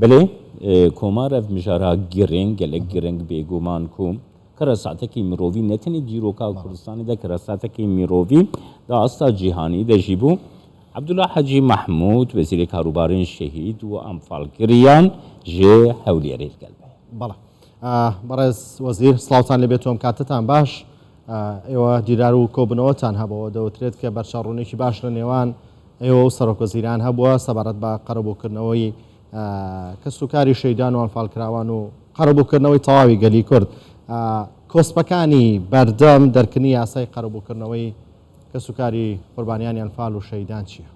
بله کمار اف مجارا گرنگ گلک گرنگ بیگمان کوم کراسات کی مروی نتنی دیروکا کردستانی ده کراسات کی مروی ده استا جهانی ده جیبو عبدالله حجی محمود وزیر کاروبارین شهید و امفال کریان جه حولیری قلبه بله برز وزیر سلاوتان لبیتوم کاتتان باش ایوه دیدارو کوبنوتان هبو دوترید که برشارونی کی باش رنیوان ایوه سرک وزیران هبو سبارت با قربو کرنوی کەسوکاری شەیدان و ئەنفالکراوان و قەرەبووکردنەوەی تەواوی گەلی کورد کۆسپەکانی بەردەم دەرکردنی یاسای قەرەبووکردنەوەی کەسوکاری قوربانیانی ئەنفال و شەیدان چییە؟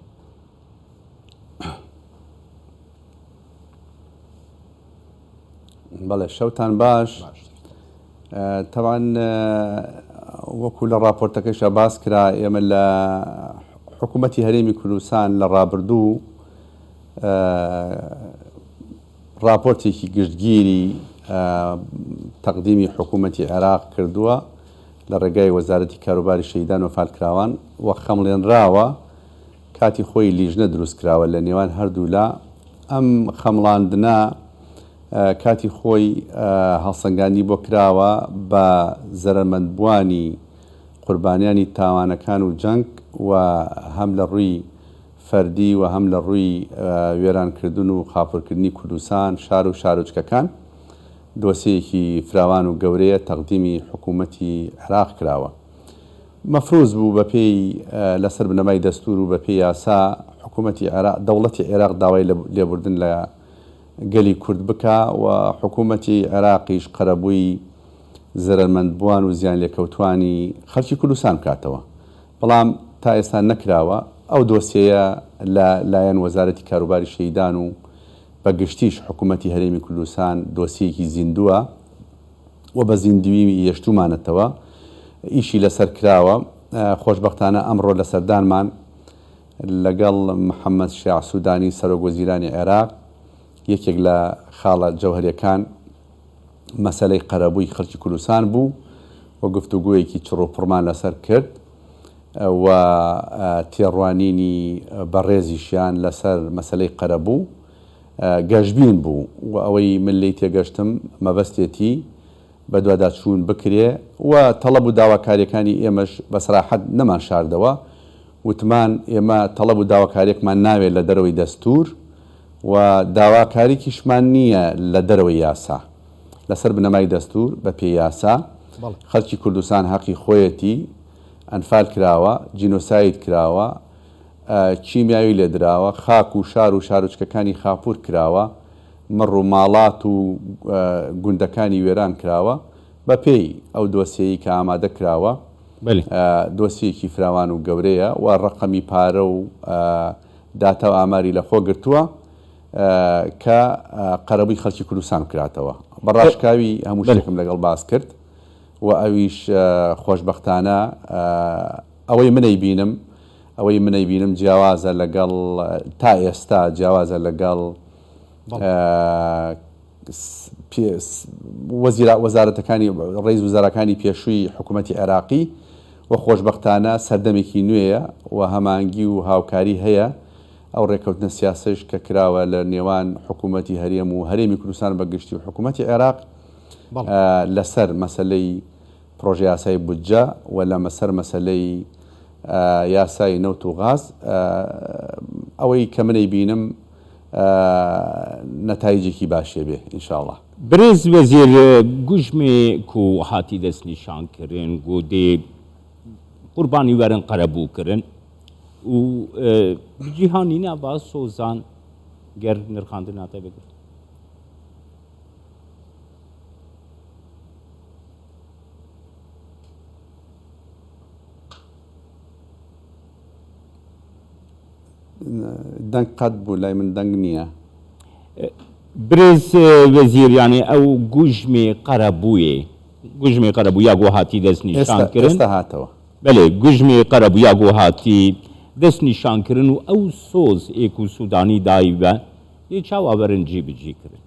بەڵێ شەوتان باش تەوان وەکو لە راپۆرتەکەیشە باس کرا ئێمە لە حکوومەتی هەرێمی کوردستان لە ڕابردوو راپۆرتێکی گشتگیری تەقدیمی حکوومەتی عێراق کردووە لە ڕێگای وەزارەتی کاروباری شەیدان و ئەنفالکراوان وە خەمڵێنراوە کاتی خۆی لیژنە دروست کراوە لە نێوان هەردوو لا ئەم خەمڵاندنە کاتی خۆی هەڵسەنگاندی بۆ کراوە بە زەرمەندبوانی قوربانیانی تاوانەکان و جەنگ و هەم لە ڕووی فەردی و هەم لە ڕووی وێرانکردن و خاپۆرکردنی کوردستان شار و شارۆچکەکان دۆسیەکی فراوان و گەورەیە تەقدیمی حکوومەتی عێراق کراوە مەفروض بوو بە پێی لەسەر بنەمای دەستور و بە پێی یاسا حکوومەتی دەوڵەتی عێراق داوای لێبوردن لە گەلی کورد بکە و حکوومەتی عێراقیش قەرەبووی زەرمەندبوان و زیان لێکەوتوانی خەڵکی کوردستان بکاتەوە بەڵام تا ئێستا نەکراوە ئەو دۆسیەیە لە لایەن وەزارەتی کاروباری شەیدان و بە گشتیش حکوومەتی هەرێمی کوردستان دۆسیەکی زیندووە و بە زیندوی یەشتومانەتەوە ئیشی لەسەر کراوە خۆشبەختانە ئەمڕۆ لە سەردانمان لەگەڵ محەممەد شیع سوودانی سەرۆک وەزیرانی عێراق یەکێک لە خاڵە جەوهەریەکان مەسەلەی قەرەبووی خەڵکی کوردستان بوو و گفتوگویەکی چڕۆپڕمان لەسەر کرد و تێڕوانینی بەڕێزیشیان لەسەر مەسەلەی قەرەبوو گەشتبین بوو و ئەوەی من لی تێگەشتم مەبەستێتی بە دوواداچوون بکرێ و تەڵەب و داواکاریەکانی ئێمەش بەسراحەت نەمان شاردەوە وتمان ئێمە تەڵەب و داواکاریەکمان ناوێت لە دەرەوەی دەستور و داواکاریکیشمان نییە لە دەرەوەی یاسا لەسەر بنەمای دەستور بە پێی یاسا خەڵکی کوردستان حەقی خۆیەتی ئەنفال کراوە جینۆساید کراوە کیمیاوی لێدراوە خاک و شار و شارۆچکەکانی خاپور کراوە مڕ و ماڵات و گوندەکانی وێران کراوە بە پێی ئەو دۆسیەی کە ئامادە کراوە دۆسیەکی فراوان و گەورەیە و ڕقەمی پارە و داتا و ئاماری لە خۆ گرتووە کە قەرەبووی خەڵکی کوردستان کراتەوە بەڕاشکاوی هەموو شتێکم لەگەڵ باس کرد و ئەویش خۆشبەختانە ئەوەی منەی بینم جیاوازە لەگەڵ تا ئێستا جیاوازە لەگەڵ وەزارەتەکانی ڕێز وزارەکانی پێشووی حکوومەتی عێراقی و خۆشبەختانە سەردەمێکی نوێیە و هەمانگی و هاوکاری هەیە ئەو ڕێکەوتنە سیاسەش کە کراوە لە نێوان حکوومەتی هەرێم و هەرێمی کوردستان بەگشتی و حکوومەتی عێراق لەسەر مەسلەی پرۆژە یاسای بودجە و لە مەسەلەی یاسای نەوت و غاز ئەوەی کە منەی بینم نەتایجێکی باشێ بێ ئینشاءڵڵا برز وەزیر گوژمێ کو هاتی دەستنیشانکردن گودێ قوربانی وەرن قەرەبووکردن و جیهانی ناباز سۆزان گەر نرخاندن ناتای بگرت دەنگ قەت بوو لای من دەنگ نییە برز وەزیر یانی ئەو گوژمێ قەرەبوو یا گۆ هاتی دەستنیشانکردن ئێستا هاتەوە بەێ گوژمێ قەرەبوو یا گۆ هاتی دەستنیشانکردن و ئەو سۆز ئێک و سوودانی دایبە یە چاوابەرن جی بجی کردن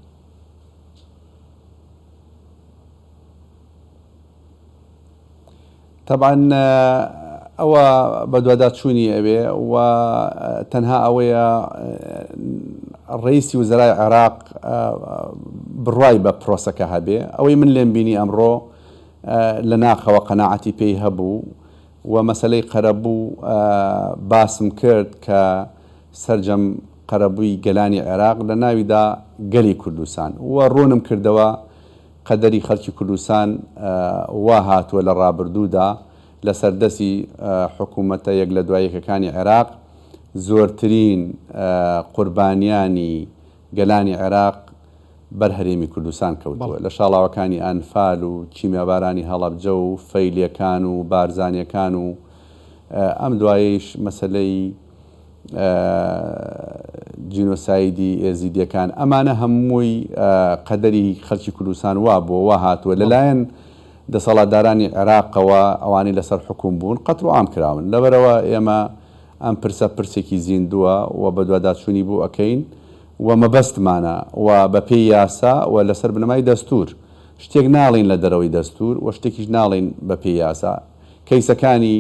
طبعا ئەوە بە دووادات چوونی ئەوێ و تەنها ئەوەیە ڕئیسی وزرای عێراق بڕوای بە پرۆسەکە هەبێ. ئەوەی من لێم بینی ئەمڕۆ لە ناخەوە قەناعەتی پێی هەبوو و مەسلەی قەرەبوو باسم کرد کە سەرجەم قەرەبووی گەلانی عێراق لە ناویدا گەلی کوردستان و ڕوونم کردەوە قەدەری خەڵکی کوردستان وا هاتووە لە ڕابردوودا لە سەردەسی حکوومەتە یەک لە دوایەکەکانی عێراق زۆرترین قوربانیانی گەلانی عێراق بەرهەرێمی کوردستان کەوتووە لە شاڵاوەکانی ئەنفال و کیمیابارانی هەڵەبجە و فەیلیەکان و بارزانیەکان و ئەم دوایش مەسلەی جینۆسایدی ئێزیدیەکان ئەمانە هەمووی قەدەری خەڵکی کوردستان وا بۆ وا هاتووە لەلایەن دەسەڵاتدارانی عێراقەوە ئەوانەی لەسەر حکوم بوون قەتڵ و عام کراون لەبەرەوە ئێمە ئەم پرسە پرسێکی زیندووە و بە دوواداچوونی بوو ئەەکەین و مەبەستمانە و بە پێی یاسا و لەسەر بنەمای دەستور شتێک ناڵین لە دەرەوەی دەستور و شتێکیش ناڵین بە پێی یاسا. کەیسەکانی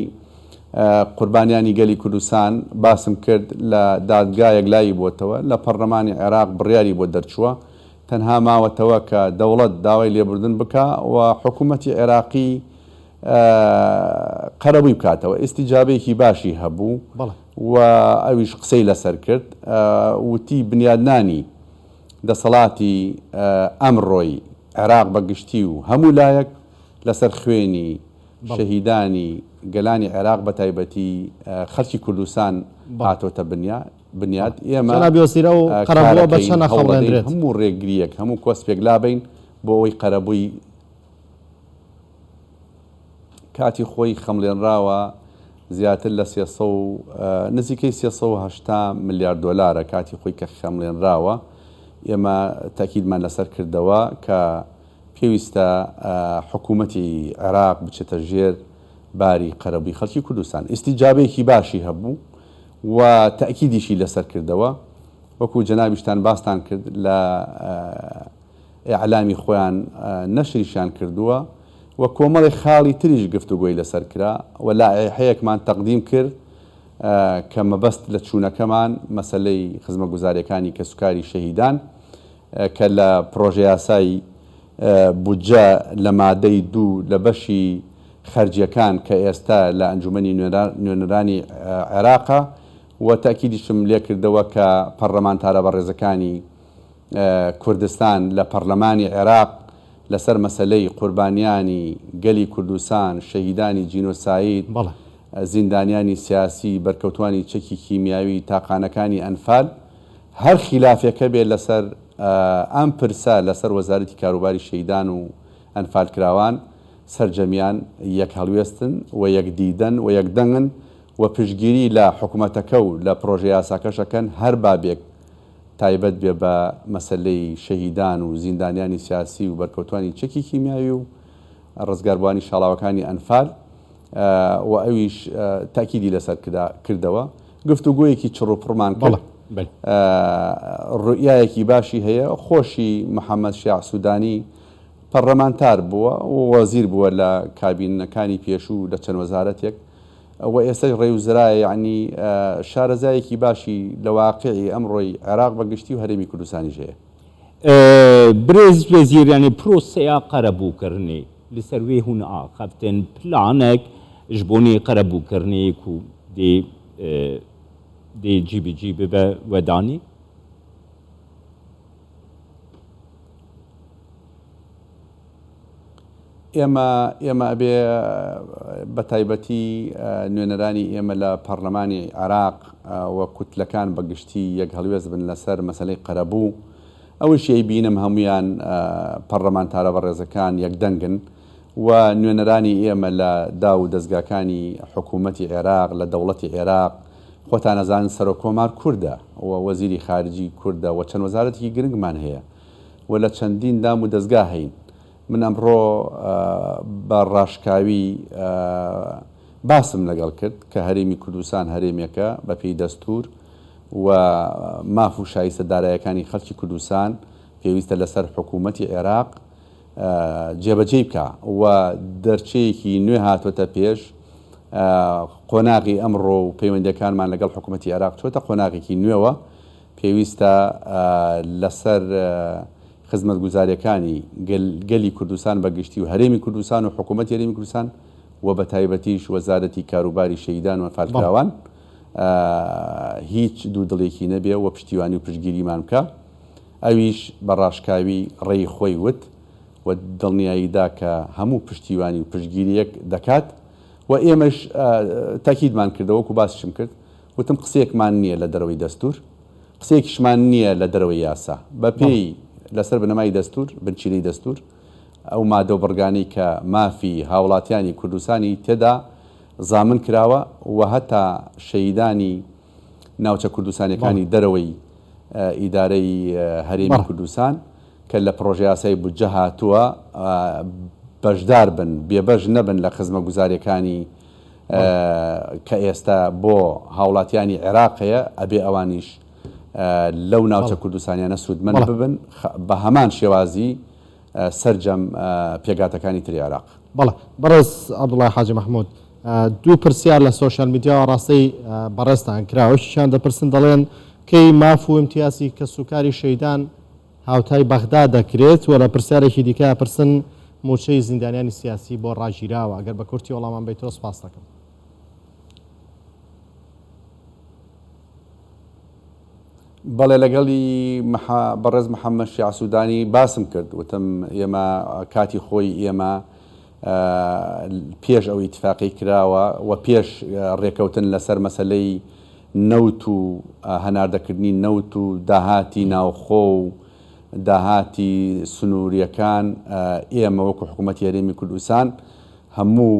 قوربانیانی گەلی کوردستان باسم کرد لە دادگایەک لای بۆتەوە لە پەرلەمانی عێراق بڕیاری بۆ دەرچووە تەنها ماوەتەوە کە دەوڵەت داوای لێبوردن بکە و حکوومەتی عێراقی قەرەبووی بکاتەوە. ئیستیجابەیەکی باشی هەبوو و ئەویش قسەی لەسەر کرد وتی بنیادنانی دەسەڵاتی ئەمڕۆی عێراق بەگشتی و هەموو لایەک لەسەر خوێنی شەهیدانی گەلانی عێراق بە تایبەتی خەڵکی کوردستان هاتۆتە بنیاد. ئێمە هەموو ڕێگریەک هەموو کۆسپێک لابین بۆ ئەوەی قەرەبووی کاتی خۆی خەمڵێنراوە زیاتر لە نزیکەی 380 ملیارد دۆلارە کاتی خۆی کە خەمڵێنراوە. ئێمە تاکیدمان لەسەر کردەوە کە پێویستە حکوومەتی عێراق بچێتە ژێر باری قەرەبووی خەڵکی کوردستان. ئیستیجابەیەکی باشی هەبوو و تاکیدیشی لەسەر کردەوە وەکو جەنابیشتان باستان کرد لە ئیعلامی خۆیان نەشریشیان کردووە و کۆمەڵی خاڵی تریش گفتوگۆی لەسەر کرا و لایحەیەکمان تەقدیم کرد کە مەبەست لە چوونەکەمان مەسەلەی خزمەتگوزاریەکانی کە سوکاری شەهیدان کە لە پرۆژە یاسایی بودجە لە مادەی 2 لە بەشی خەرجیەکان کە ئێستا لە ئەنجومەنی نوێنەرانی عێراقە و تاکیدیشم لێ کردەوە کە پەرلەمانتارە بەڕێزەکانی کوردستان لە پەرلەمانی عێراق لەسەر مەسەلەی قوربانیانی گەلی کوردستان شەهیدانی جینۆساید زیندانیانی سیاسی بەرکەوتوانی چەکی کیمیاوی تاقانەکانی ئەنفال هەر خلافێکە بێت لەسەر ئەم پرسە لەسەر وەزارەتی کاروباری شەهیدان و ئەنفال کراوان سەرجەمیان یەک هەڵوێستن و یەک دیدەن و یەک دەنگن و پشتگیری لە حکوومەتەکە و لە پرۆژە یاساکەشەکەن هەر بابێک تایبەت بێ بە مەسەلەی شەهیدان و زیندانیانی سیاسی و بەرکەوتوانی چەکی کیمیاوی و ڕزگاربووانی شاڵاوەکانی ئەنفال و ئەویش تاکیدی لەسەر کردەوە. گفتوگۆیەکی چڕوپڕمان کرد ڕوئیایەکی باشی هەیە. خۆشی محەممەد شیع سوودانی پەرلەمانتار بووە و وەزیر بووە لە کابینەکانی پێشوو لە چەند وەزارەتێک و ئێستا ڕێوزرایە یعنی شارەزایەکی باشی لە واقعی ئەمڕۆی عێراق بەگشتی و هەرێمی کوردستانیش هەیە. برێز وەزیرانی پرۆسەیە قەرەبووکردنی لەسەر وێ هون ئاخەفتن پلانێک ji bonê qerebûkirnê ku dê cîbicî bibe wedanî ئێمە ئەبێ بە تایبەتی نوێنەرانی ئێمە لە پەرلەمانی عێراق و کوتلەکان بەگشتی یەک هەڵوێز بن لەسەر مەسەلەی قەرەبوو. ئەوش بینم هەمویان پەرلەمانتارە بەڕێزەکان یەکدەنگن و نوێنەرانی ئێمە لە دا و دەستگاکانی حکوومەتی عێراق لە دەوڵەتی عێراق خۆتان نەزانن سەرۆکۆمار کووردە و وەزیری خارجی کووردە و چەند وەزارەتێکی گرنگمان هەیە و لە چەندین دام و دەستگا هەین. من ئەمڕۆ بە ڕاشکاوی باسم لەگەڵ کرد کە هەرێمی کوردستان هەرێمێکە بە پێی دەستور و ماف و شایستە دارایەکانی خەڵکی کوردستان پێویستە لەسەر حکوومەتی عێراق جێبەجێ بکە و دەرچەیەکی نوێ هاتوۆتە پێش قۆناغی ئەمڕۆ و پەیوەندەکانمان لەگەڵ حکوومەتی عێراق چۆتە قۆناغێکی نوێوە پێویستە لەسەر خزمەت گوزاریەکانی گەلی کوردستان بەگشتی و هەرێمی کوردستان و حکوومەت هەرێمی کوردستان و بە تایبەتیش وەزارەتی کاروباری شەهیدان و ئەنفالکراوان هیچ دوو دڵێکی نەبێ و پشتیوانی و پشتگیریمان بکە ئەویش بە ڕاشکاوی ڕێی خۆی وت و دڵنیاییدا کە هەموو پشتیوانی و پشتگیریەک دەکات و ئێمەش تاکیدمان کردەوە و باسشم کرد وتم قسەیەکمان نییە لە دەرەوەی دەستور قسەیەکیشمان نییە لە دەرەوەی یاسا بە پێی لەسەر بنەمای دەستور بنچینەی دەستور ئەو مادە و بڕگانەی کە مافی هاوڵاتیانی کوردستانی تێدا زامن کراوە و هەتا شەهیدانی ناوچە کوردستانەکانی دەرەوەی ئیدارەی هەرێمی کوردستان کە لە پرۆژه یاسای بودجە هاتووە بەشدار بن بێبەش نەبن لە خزمە گوزاریەکانی کە ئێستا بۆ هاوڵاتیانی عێراقەیە ئەبێ ئەوانیش لەو ناوچە کوردستانیانە سوودمەند ببن بە هەمان شێوازی سەرجەم پێگاتەکانی تری عێراق. بەڵێ بەڕێز عەبدوڵڵای حاجی مەحموود دوو پرسیار لە سۆشیال میدیا ڕاستی بەڕێزتان کراوەشیان دەپرسن دەڵێن کەی ماف و ئیمتیازی کە سوکاری شەیدان هاوتای بەغدا دەکرێت و لە پرسیارێکی دیکە پرسن موچەی زیندانیانی سیاسی بۆ ڕاگیراوە ئەگەر بە کورتی وەڵامان بیتەوە سپاس دەکەم. بەڵێ لەگەڵی بەڕێز محەممەد شیع سوودانی باسم کرد وتم ئێمە کاتی خۆی ئێمە پێش ئەو ئیتفاقی کراوە و پێش ڕێکەوتن لەسەر مەسلەی نەوت و هەناردەکردنی نەوت و داهاتی ناوخۆ و داهاتی سنووریەکان ئێمە وەکو حکوومەتی هەرێمی کوردستان هەموو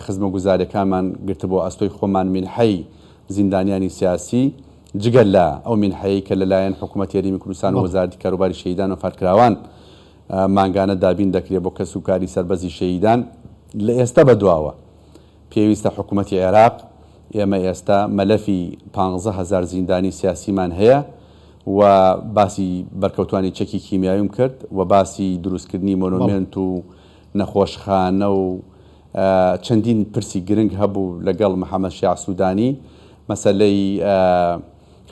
خزمە گوزاریەکانمان گرتە بۆ ئەستۆی خۆمان منحەی زیندانیانی سیاسی جگەل لە ئەو منحەیە کە لەلایەن حکوومەتی هەرێمی کوردستان و وەزارەتی کاروباری شەهیدان و ئەنفالکراوان مانگانە دابین دەکرێت بۆ کەس و کاری سەربەزی شەهیدان لە ئێستا بەدواوە پێویستە حکوومەتی عێراق ئێمە ئێستا مەلەفی 15,000 زیندانی سیاسیمان هەیە و باسی بەرکەوتوانی چەکی کیمیاویم کرد و باسی دروستکردنی مۆنۆمنت و نەخۆشخانە و چەندین پرسی گرنگ هەبوو لەگەڵ محەممەد شیع سوودانی مەسلەی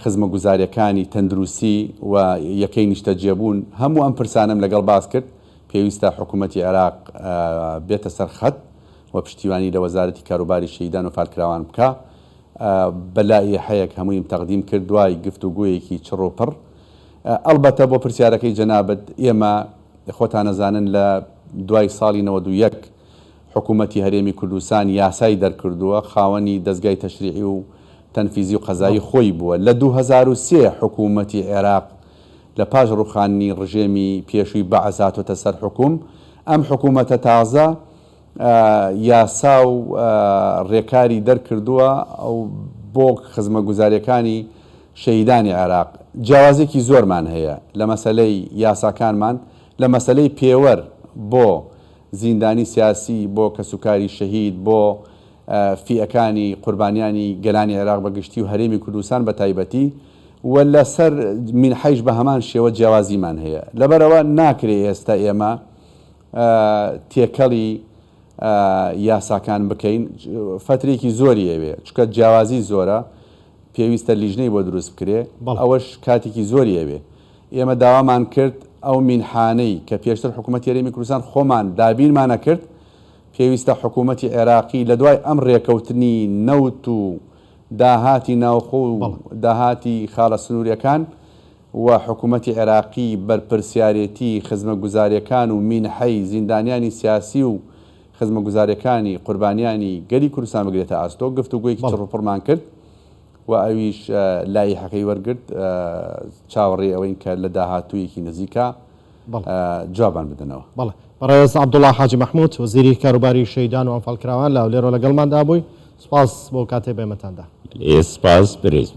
خزمە گوزاریەکانی تەندروستی و یەکەی نیشتەجێبوون هەموو ئەم پرسانم لەگەڵ باس کرد پێویستە حکوومەتی عێراق بێتە سەر خەت و پشتیوانی لە وەزارەتی کاروباری شەهیدان و ئەنفالکراوان بکە بەلای حەیەک هەموویم تەقدیم کرد دوای گفتوگویەکی چڕۆپڕ ئەلبەتە بۆ پرسیارەکەی جەنابەت ئێمە خۆتان نەزانن لە دوای ساڵی 91 حکوومەتی هەرێمی کوردستان یاسای دەرکردووە خاوەنی دەستگای تەشریعی و تەنفیزی و قەزایی خۆی بووە لە 2003 حکوومەتی عێراق لە پاش ڕوخانی ڕژێمی پێشووی بەعەزاتۆتە سەر حکووم ئەم حکوومەتە تازە یاسا و ڕێکاری دەرکردووە ئەو بۆ خزمە گوزاریەکانی شەهیدانی عێراق جیاوازێکی زۆرمان هەیە لە مەسلەی یاساکانمان لە مەسلەی پێوەر بۆ زیندانی سیاسی بۆ کەسوکاری شەهید بۆ فیەکانی قوربانیانی گەلانی عێراق بەگشتی و هەرێمی کوردستان بە تایبەتی و لەسەر منحەیش بە هەمان شێوە جیاوازیمان هەیە لەبەرەوە ناکرێت ئێستا ئێمە تێکەڵی یاساکان بکەین فترێکی زۆری ئەوێ چکە جیاوازی زۆرە پێویستە لیژنەی بۆ دروست بکرێ ئەوەش کاتێکی زۆری ئەوێ ئێمە داوامان کرد ئەو منحانەی کە پێشتر حکوومەتی هەرێمی کوردستان خۆمان دابینمانە کرد پێویستە حکوومەتی عێراقی لە دوای ئەم ڕێکەوتنی نەوت و داهاتی ناوخۆ و داهاتی خاڵە سنووریەکان و حکوومەتی عێراقی بەرپرسیارەتی خزمە گوزاریەکان و منحەی زیندانیانی سیاسی و خزمە گوزاریەکانی قوربانیانی گەلی کوردستان بگرێتە ئاستۆ گفتوگویەکی چڕوپڕمان کرد و ئەویش لایحەکەی وەرگرت چاوەڕێ ئەوەین کە لە داهاتوویەکی نزیکە جوابان بدەنەوە. بەڵێ بەڕێز عەبدوڵڵا حاجی مەحموود وەزیری کاروباری شەهیدان و ئەنفالکراوان لە لێرە لەگەڵماندا بووی سپاس بۆ کاتێ بێمەتاندا. سپاس برێز.